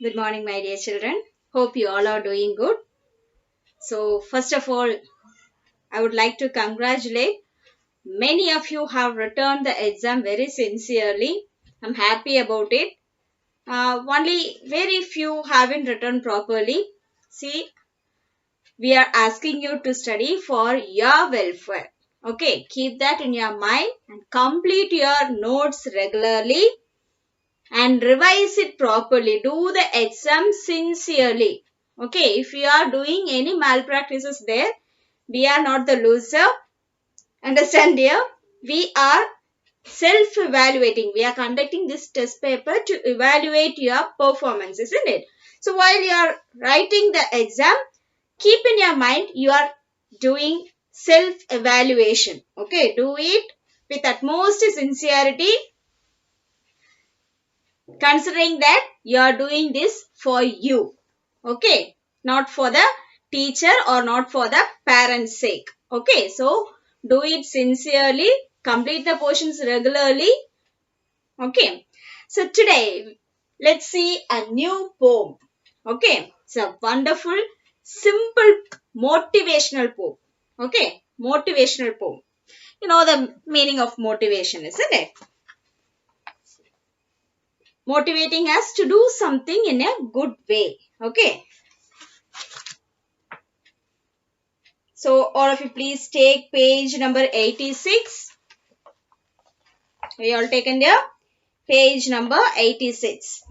Good morning, my dear children. Hope you all are doing good. So, first of all, I would like to congratulate. Many of you have returned the exam very sincerely. I'm happy about it. Only very few haven't returned properly. See, we are asking you to study for your welfare. Okay, keep that in your mind and complete your notes regularly and revise it properly. Do the exam sincerely. Okay, if you are doing any malpractices there, we are not the loser. Understand dear? We are self-evaluating. We are conducting this test paper to evaluate your performance, isn't it? So while you are writing the exam, keep in your mind you are doing self-evaluation. Okay, do it with utmost sincerity, considering that you are doing this for you. Okay, not for the teacher or not for the parents' sake. Okay, so do it sincerely, complete the portions regularly. Okay, so today let's see a new poem. Okay, it's a wonderful, simple, motivational poem. Okay, motivational poem. You know the meaning of motivation, isn't it? Motivating us to do something in a good way. Okay, so all of you please take page number 86. We all taken there? Page number 86.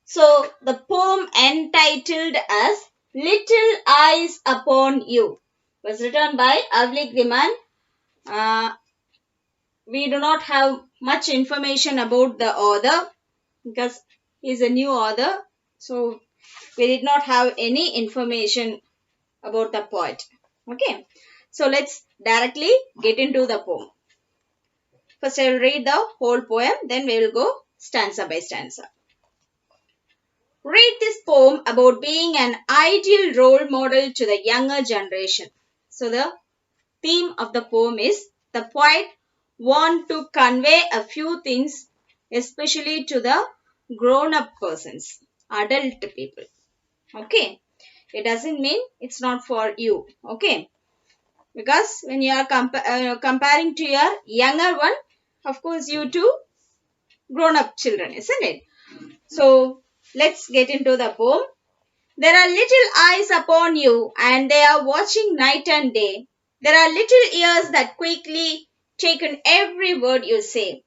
So the poem entitled as Little Eyes Upon You was written by Avlik Diman. We do not have much information about the author because he is a new author. So we did not have any information about the poet. Okay. So let's directly get into the poem. First I will read the whole poem, then we will go stanza by stanza. Read this poem about being an ideal role model to the younger generation. So the theme of the poem is the poet want to convey a few things, especially to the grown-up persons, adult people. Okay. It doesn't mean it's not for you. Okay. Because when you are comparing to your younger one, of course you too grown-up children, isn't it? So let's get into the poem. There are little eyes upon you and they are watching night and day. There are little ears that quickly take in every word you say.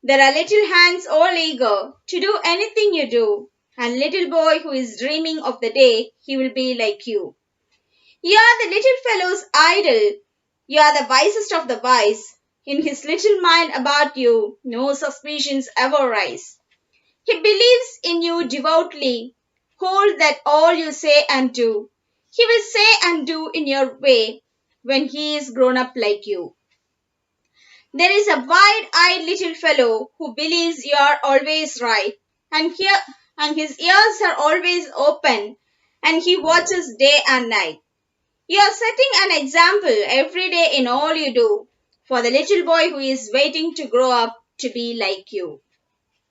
There are little hands all eager to do anything you do. And little boy who is dreaming of the day he will be like you. You are the little fellow's idol. You are the wisest of the wise. In his little mind about you, no suspicions ever rise. He believes in you devoutly. Hold that all you say and do. He will say and do in your way when he is grown up like you. There is a wide-eyed little fellow who believes you are always right, and his ears are always open, and he watches day and night. You are setting an example every day in all you do for the little boy who is waiting to grow up to be like you.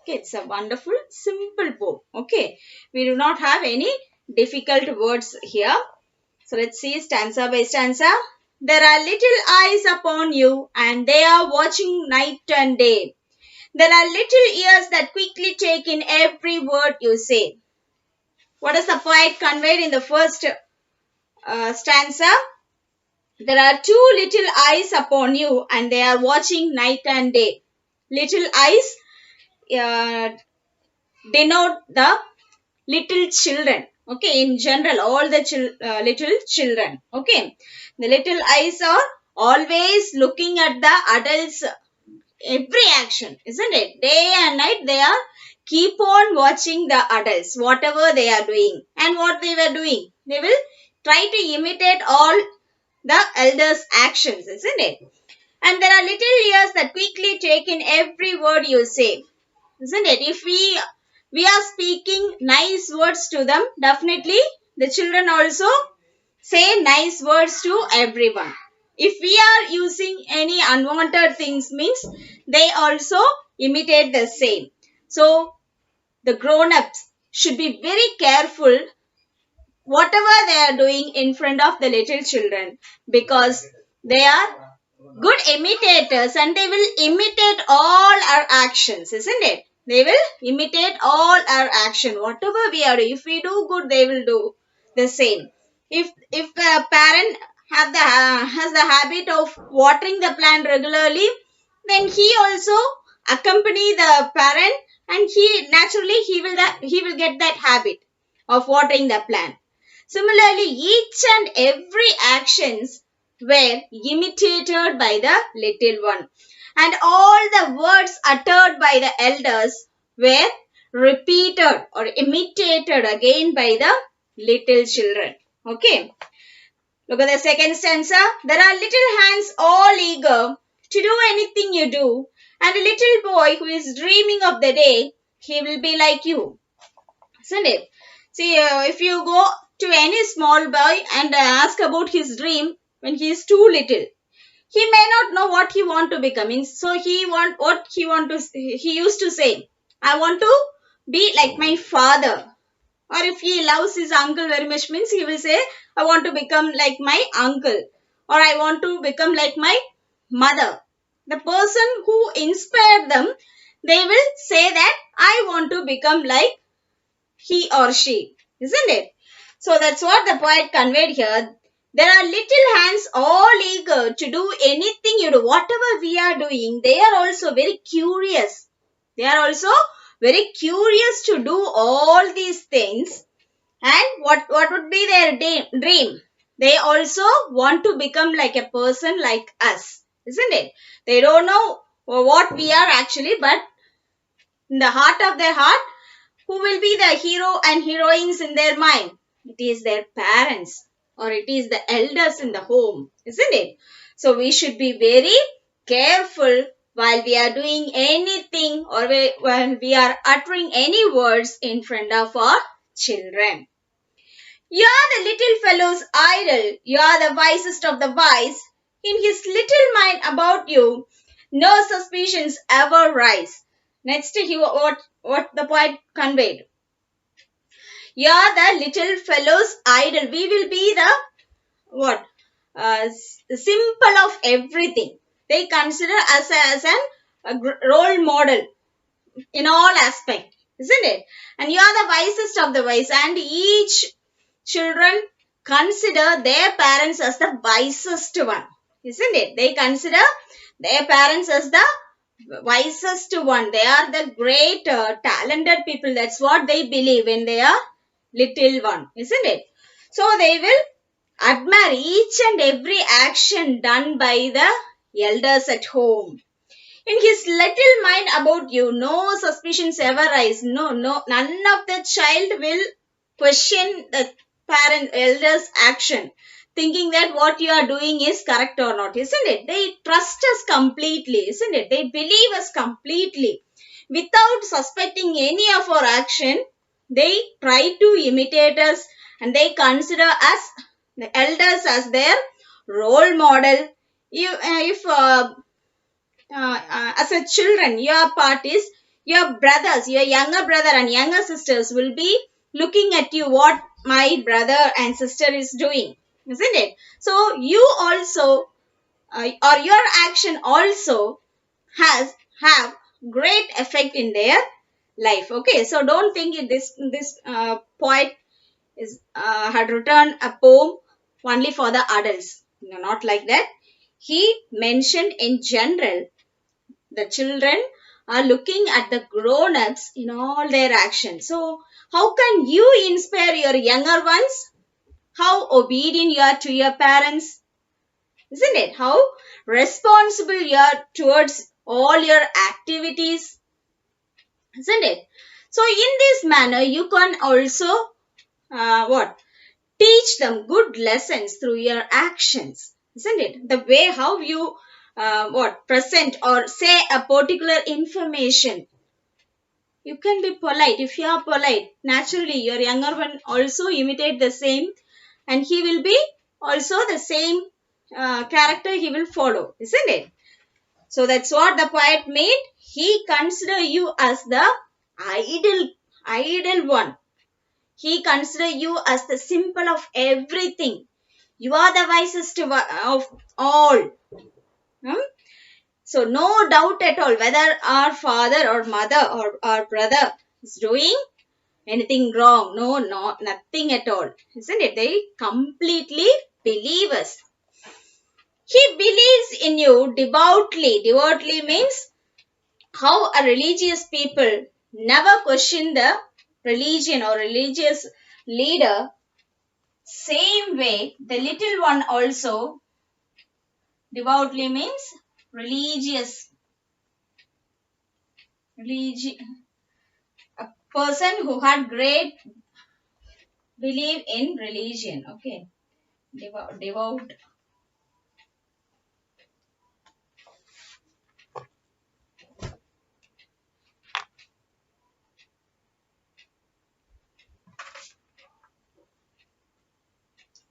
Okay, it's a wonderful, simple poem. Okay, we do not have any difficult words here. So let's see stanza by stanza. There are little eyes upon you and they are watching night and day. There are little ears that quickly take in every word you say. What is the poet conveyed in the first stanza? There are two little eyes upon you and they are watching night and day. Little eyes denote the little children. Okay, in general, all the little children. Okay, the little eyes are always looking at the adults' every action, isn't it? Day and night, they are keep on watching the adults, whatever they are doing and what they were doing. They will try to imitate all the elders' actions, isn't it? And there are little ears that quickly take in every word you say, isn't it? If we are speaking nice words to them, definitely the children also say nice words to everyone. If we are using any unwanted things means they also imitate the same. So the grown-ups should be very careful whatever they are doing in front of the little children, because they are good imitators and they will imitate all our actions, isn't it? They will imitate all our action. Whatever we are doing, if we do good, they will do the same. If a parent has the habit of watering the plant regularly, then he also accompany the parent, and he will get that habit of watering the plant. Similarly, each and every actions were imitated by the little one, and all the words uttered by the elders were repeated or imitated again by the little children. Okay. Look at the second stanza. There are little hands all eager to do anything you do, and a little boy who is dreaming of the day he will be like you. Isn't it? See, if you go to any small boy and ask about his dream when he is too little, he may not know what he want to become. So he used to say, I want to be like my father. Or if he loves his uncle very much, means he will say, I want to become like my uncle, or I want to become like my mother. The person who inspired them, they will say that I want to become like he or she, isn't it? So that's what the poet conveyed here. There are little hands all eager to do anything you do. Whatever we are doing, they are also very curious. They are also very curious to do all these things. And what would be their dream? They also want to become like a person like us, isn't it? They don't know what we are actually, but in the heart of their heart, who will be the hero and heroines in their mind? It is their parents, or it is the elders in the home, isn't it? So we should be very careful while we are doing anything, or while we are uttering any words in front of our children. You are the little fellow's idol. You are the wisest of the wise. In his little mind about you, no suspicions ever rise. Next, what the poet conveyed. You are the little fellow's idol. We will be the what? Simple of everything. They consider us as a role model in all aspects, isn't it? And you are the wisest of the wise, and each children consider their parents as the wisest one, isn't it? They consider their parents as the wisest one. They are the great talented people. That's what they believe when they are little one, isn't it? So they will admire each and every action done by the elders at home. In his little mind about you, no suspicions ever rise. None of the child will question the elders' action, thinking that what you are doing is correct or not, isn't it? They trust us completely, isn't it? They believe us completely. Without suspecting any of our action, they try to imitate us, and they consider us, the elders, as their role model. As a children, your part is your brothers, your younger brother and younger sisters will be looking at you, what my brother and sister is doing, isn't it? So you also, or your action also have great effect in their life. Okay, so don't think this poet had written a poem only for the adults. No, not like that. He mentioned in general, the children are looking at the grown-ups in all their actions. So how can you inspire your younger ones? How obedient you are to your parents, isn't it? How responsible you are towards all your activities, isn't it? So in this manner, you can also teach them good lessons through your actions, isn't it? The way how you present or say a particular information. You can be polite. If you are polite, naturally your younger one also imitate the same, and he will be also the same character he will follow, isn't it? So that's what the poet made. He consider you as the idle one. He considers you as the symbol of everything. You are the wisest of all. Hmm? So no doubt at all whether our father or mother or our brother is doing anything wrong. No, nothing at all. Isn't it? They completely believe us. He believes in you devoutly. Devoutly means how a religious people never question the religion or religious leader. Same way, the little one also devoutly means religious. A person who had great belief in religion. Okay, devout.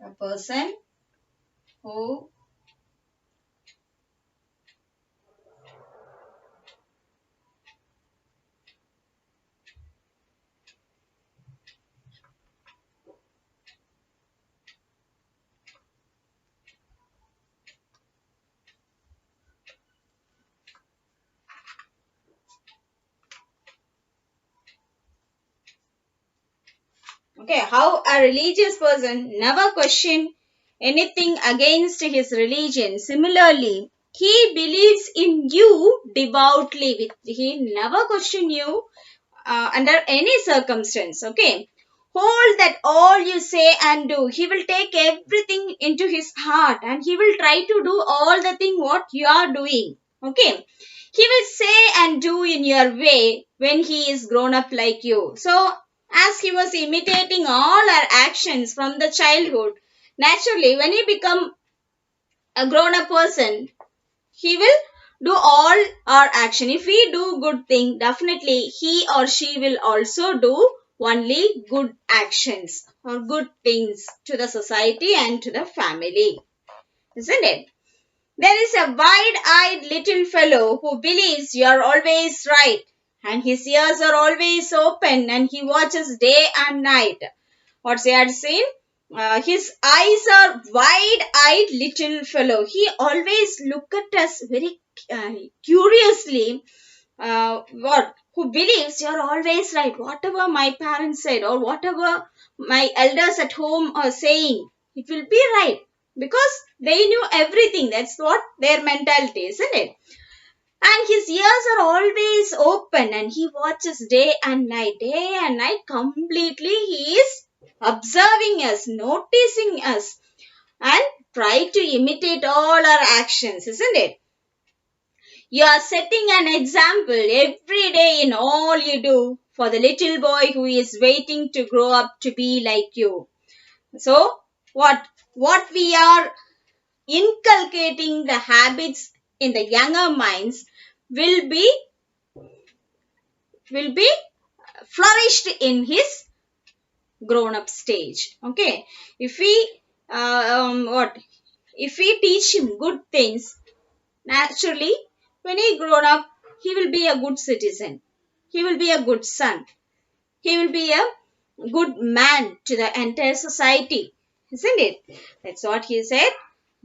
A person who okay, how a religious person never question anything against his religion. Similarly, he believes in you devoutly. He never question you under any circumstance. Okay, hold that all you say and do. He will take everything into his heart and he will try to do all the thing what you are doing. Okay, he will say and do in your way when he is grown up like you. So as he was imitating all our actions from the childhood, naturally when he become a grown up person, he will do all our action. If we do good thing, definitely he or she will also do only good actions or good things to the society and to the family. Isn't it? There is a wide-eyed little fellow who believes you are always right, and his ears are always open and he watches day and night. What's he had seen? His eyes are wide-eyed little fellow. He always look at us very curiously. Who believes you're always right. Whatever my parents said or whatever my elders at home are saying, it will be right because they knew everything. That's what their mentality, isn't it? And his ears are always open and he watches day and night. Day and night completely he is observing us, noticing us and try to imitate all our actions, isn't it? You are setting an example every day in all you do for the little boy who is waiting to grow up to be like you. So, what we are inculcating the habits in the younger minds will be flourished in his grown up stage. Okay, if we what if we teach him good things, naturally when he grown up he will be a good citizen, he will be a good son, he will be a good man to the entire society, isn't it? That's what he said.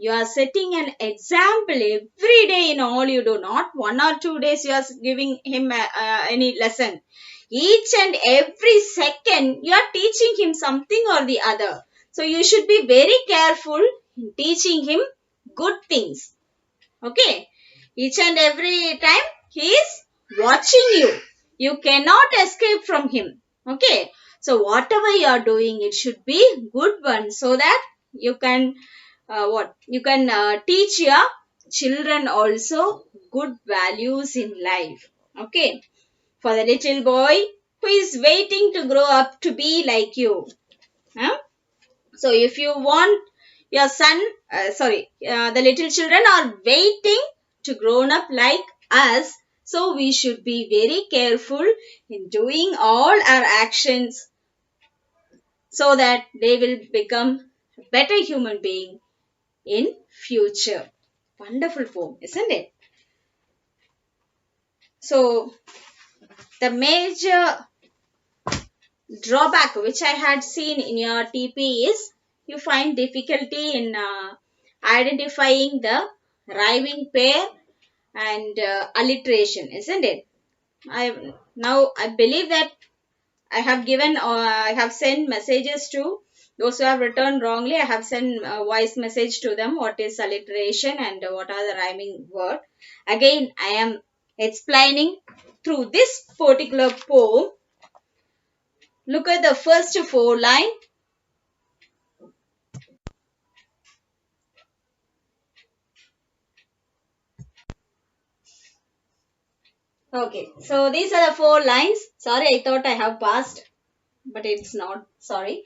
You are setting an example every day in all you do. Not 1 or 2 days you are giving him any lesson. Each and every second you are teaching him something or the other. So you should be very careful in teaching him good things. Okay. Each and every time he is watching you. You cannot escape from him. Okay. So whatever you are doing, it should be good one so that you can teach your children also good values in life. Okay. For the little boy who is waiting to grow up to be like you. Huh? So if you want your son, the little children are waiting to grow up like us. So we should be very careful in doing all our actions so that they will become a better human being in future. Wonderful poem, isn't it? So the major drawback which I had seen in your TP is you find difficulty in identifying the rhyming pair and alliteration, isn't it? I believe that I have given I have sent messages to those who have written wrongly. I have sent a voice message to them what is alliteration and what are the rhyming word. Again, I am explaining through this particular poem. Look at the first 4 lines. Okay, so these are the 4 lines. Sorry, I thought I have passed, but it's not. Sorry.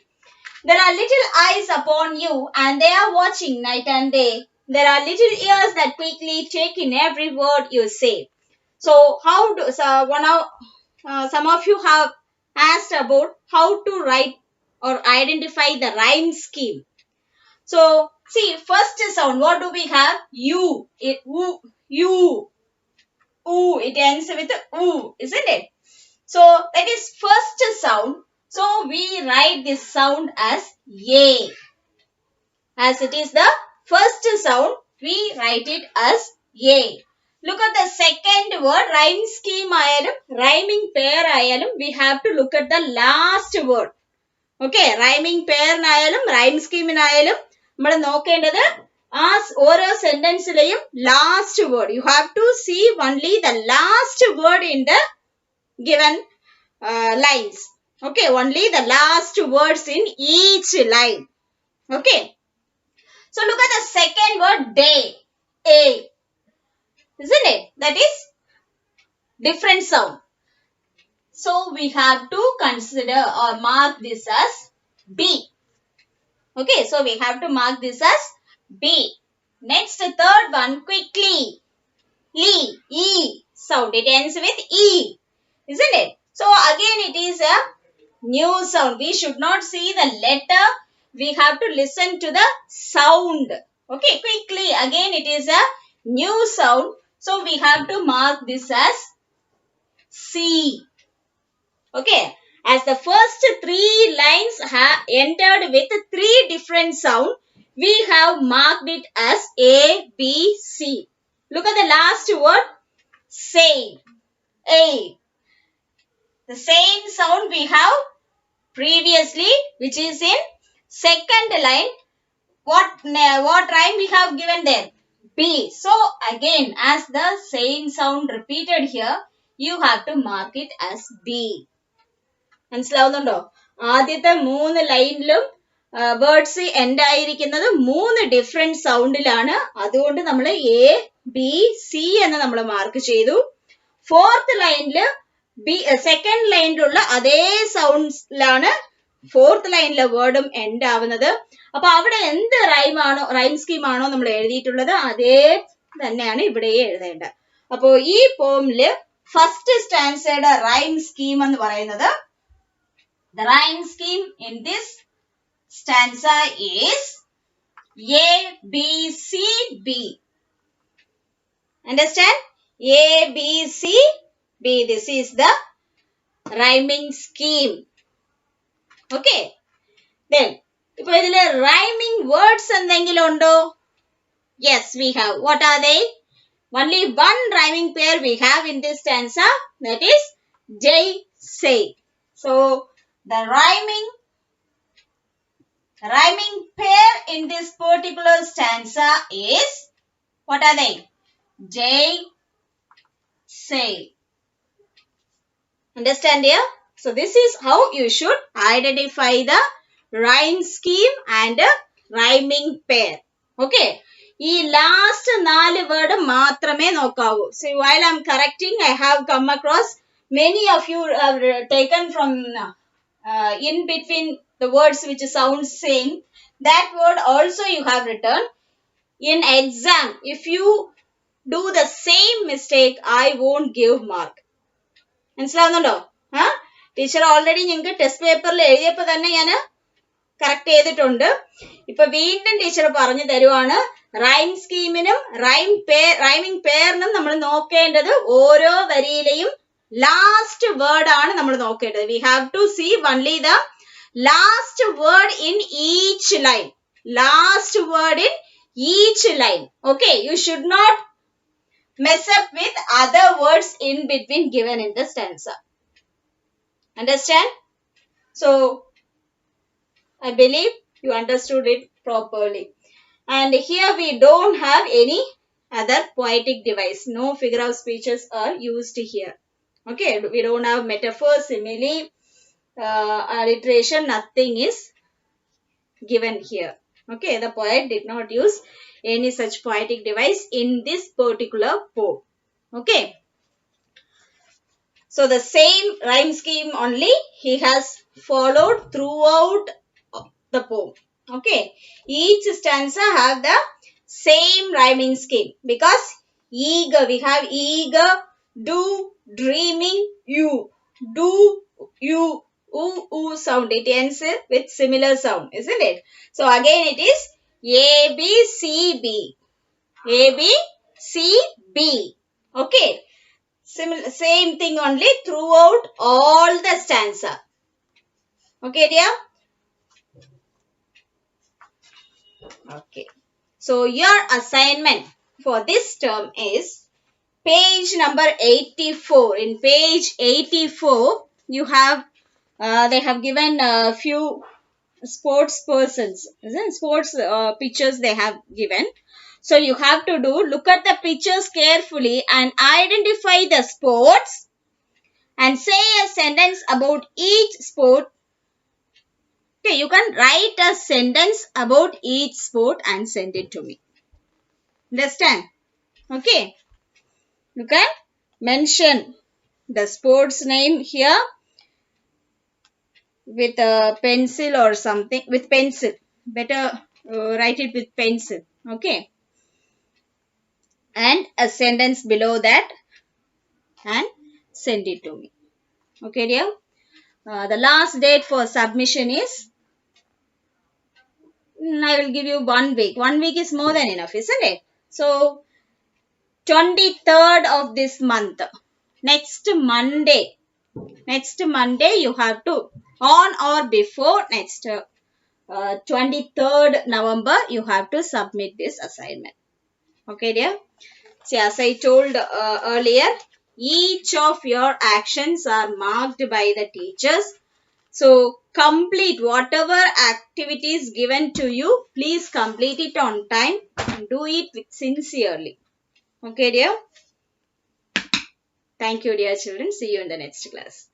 There are little eyes upon you, and they are watching night and day. There are little ears that quickly take in every word you say. So, some of you have asked about how to write or identify the rhyme scheme. So, see, first sound, what do we have? U, U, oo, it ends with oo, isn't it? So that is first sound. So we write this sound as A. As it is the first sound, we write it as A. Look at the second word, rhyme scheme ayalum, rhyming pair ayalum, we have to look at the last word. Okay, rhyming pair ayalum, rhyme scheme ayalum, നമ്മൾ നോക്കേണ്ടത് ആ ഓരോ സെന്റൻസിലെയും last word. You have to see only the last word in the given lines. Okay, only the last words in each line. Okay. So look at the second word, day. A. Isn't it? That is different sound. So we have to consider or mark this as B. Okay, so we have to mark this as B. Next, third one, quickly. E sound. It ends with E. Isn't it? So again it is a new sound. We should not see the letter. We have to listen to the sound. Okay, quickly. Again it is a new sound. So we have to mark this as C. Okay. As the first 3 lines have entered with 3 different sounds, we have marked it as A, B, C. Look at the last word, say. A. The same sound we have previously, which is in second line. What rhyme we have given there? B. So again, as the same sound repeated here, you have to mark it as B. മനസ്സിലാവുന്നുണ്ടോ? ആദ്യത്തെ 3 ലൈനിലും words end ആയിരിക്കുന്നത് 3 different സൗണ്ടിലാണ്. അതുകൊണ്ട് നമ്മൾ A, B, C എന്ന് നമ്മൾ mark ചെയ്തു. Fourth ലൈനില് second ലൈനിലുള്ള അതേ സൗണ്ട്സിലാണ് fourth ലൈനിലെ വേർഡും എൻഡ് ആവുന്നത്. അപ്പൊ അവിടെ എന്ത് റൈം സ്കീം ആണോ നമ്മൾ എഴുതിയിട്ടുള്ളത് അതേ തന്നെയാണ് ഇവിടെ എഴുതേണ്ടത്. അപ്പോ ഈ പോമില് ഫസ്റ്റ് സ്റ്റാൻസയുടെ റൈം സ്കീം എന്ന് പറയുന്നത്, the rhyme scheme in this stanza is A, B, C, B. Understand? A, B, C, B. This is the rhyming scheme. Okay. Then, ipo idile rhyming words endengilum undo? Yes, we have. What are they? Only one rhyming pair we have in this stanza. That is Jay, say. So, the rhyming pair in this particular stanza is, what are they? Jay, say. Understand here? So this is how you should identify the rhyme scheme and rhyming pair. Okay. ഈ last 4 word മാത്രമേ നോക്കാവൂ. So while I am correcting, I have come across many of you have taken from in between the words which sound same. That word also you have written. In exam, if you do the same mistake, I won't give mark. മനസ്സിലാവുന്നുണ്ടോ? Teacher already ഞങ്ങൾക്ക് test പേപ്പറിൽ എഴുതിയപ്പോൾ തന്നെ ഞാൻ correct ചെയ്തിട്ടുണ്ട്. ഇപ്പൊ വീണ്ടും teacher പറഞ്ഞു തരുവാണ്, റൈം സ്കീമിനും റൈമിംഗ് പെയറിനും നമ്മൾ നോക്കേണ്ടത് ഓരോ വരിയിലെയും last word ആണ് നമ്മൾ നോക്കേണ്ടത്. We have to see only the last word in each line. Last word in each line. Okay, you should not mess up with other words in between given in the stanza. Understand? So, I believe you understood it properly. And here we don't have any other poetic device. No figure of speeches are used here. Okay, we don't have metaphor, simile, alliteration, nothing is given here. Okay, the poet did not use any such poetic device in this particular poem. Okay. So the same rhyme scheme only he has followed throughout the poem. Okay. Each stanza have the same rhyming scheme because eager, we have eager, do, dreaming, you, do, you, ooh sound. It ends with similar sound, isn't it? So again it is A, B, C, B. A, B, C, B. Okay. Same thing only throughout all the stanza. Okay, dear? Okay. So your assignment for this term is page number 84. In page 84, you have, they have given a few sports persons, sports pictures they have given. So you have to do, look at the pictures carefully and identify the sports and say a sentence about each sport. Okay, you can write a sentence about each sport and send it to me. Understand? Okay. You can mention the sports name here with a pencil or something, with pencil. Better write it with pencil. Okay. And a sentence below that and send it to me. Okay, dear? The last date for submission is, I will give you 1 week. 1 week is more than enough, isn't it? So, 23rd of this month. Next Monday you have to, on or before next 23rd November, you have to submit this assignment. Okay, dear? See, as I told earlier, each of your actions are marked by the teachers. So, complete whatever activities given to you. Please complete it on time and do it sincerely. Okay, dear? Thank you, dear children. See you in the next class.